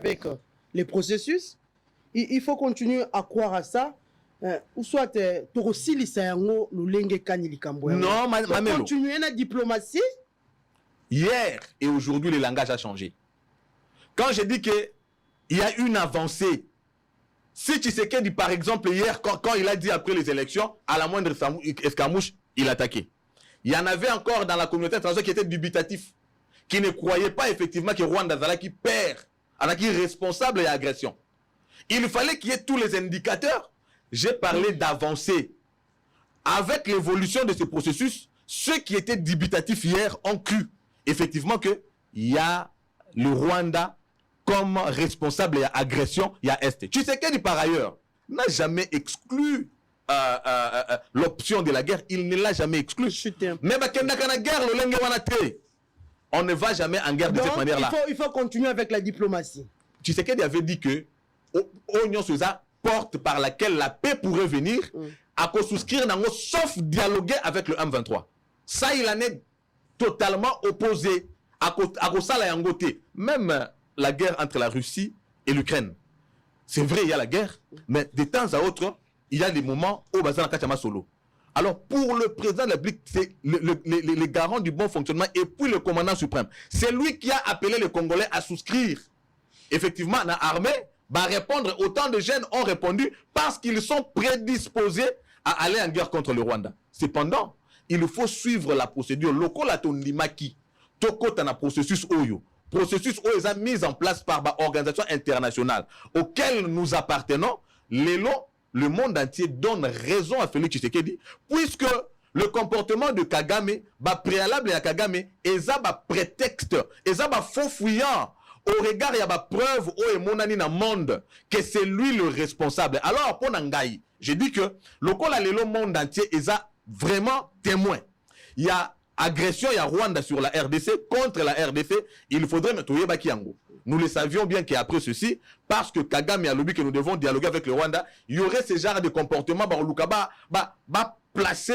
avec les processus. Il faut continuer à croire à ça. Ou soit aussi non, continuer la diplomatie. Hier et aujourd'hui, le langage a changé. Quand je dis qu'il y a une avancée, si Tshisekedi, par exemple, hier, quand il a dit après les élections, à la moindre escarmouche, il attaquait. Il y en avait encore dans la communauté internationale qui étaient dubitatifs, qui ne croyaient pas effectivement que Rwanda qui perd, qui est responsable et agression. Il fallait qu'il y ait tous les indicateurs. J'ai parlé d'avancée. Avec l'évolution de ce processus, ceux qui étaient dubitatifs hier ont cru effectivement qu'il y a le Rwanda comme responsable et agression, il y a Est. Tshisekedi, par ailleurs, n'a jamais exclu l'option de la guerre. Il ne l'a jamais exclu. Mais on ne va jamais en guerre de cette manière-là. Il faut continuer avec la diplomatie. Tshisekedi avait dit que Oignon Sosa, porte par laquelle la paix pourrait venir, à souscrire sauf dialoguer avec le M23. Ça, il en est totalement opposé à ça yangote. Même la guerre entre la Russie et l'Ukraine. C'est vrai, il y a la guerre, mais de temps à autre, il y a des moments où Bazana Kachama solo. Alors, pour le président de la République, c'est le garant du bon fonctionnement et puis le commandant suprême. C'est lui qui a appelé les Congolais à souscrire. Effectivement, dans l'armée, va répondre, autant de jeunes ont répondu parce qu'ils sont prédisposés à aller en guerre contre le Rwanda. Cependant, il faut suivre la procédure. Loko la tondimaki, toko tana processus oyo. Processus oyo est mis en place par l'organisation internationale auquel nous appartenons. Le monde entier donne raison à Félix Tshisekedi puisque le comportement de Kagame, préalable à Kagame, est un prétexte, est un faux fouillant. Au regard, il y a des preuves au monani dans le monde que c'est lui le responsable. Alors, pour Nangaï, j'ai dit que le monde entier est vraiment témoin. Il y a agression, il y a Rwanda sur la RDC, contre la RDC, il faudrait mettre Bakiango. Nous le savions bien qu'après ceci, parce que Kagame a lobby que nous devons dialoguer avec le Rwanda, il y aurait ce genre de comportement, placer,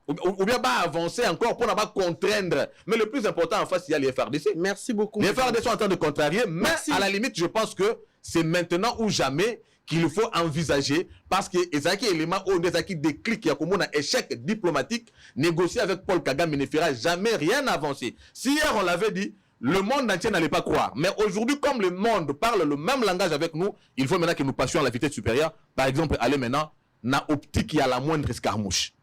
ou bien avancer encore pour ne pas contraindre. Mais le plus important en face, il y a les FRDC. Merci beaucoup. Les FRDC sont en train de contrarier, mais à la limite, je pense que c'est maintenant ou jamais qu'il faut envisager, parce que Ezaki élément ou Ezaki déclic, il y a comme un échec diplomatique, négocier avec Paul Kagame ne fera jamais rien avancer. Si hier on l'avait dit, le monde entier n'allait pas croire. Mais aujourd'hui, comme le monde parle le même langage avec nous, il faut maintenant que nous passions à la vitesse supérieure. Par exemple, aller maintenant, dans l'optique, il y a la moindre escarmouche.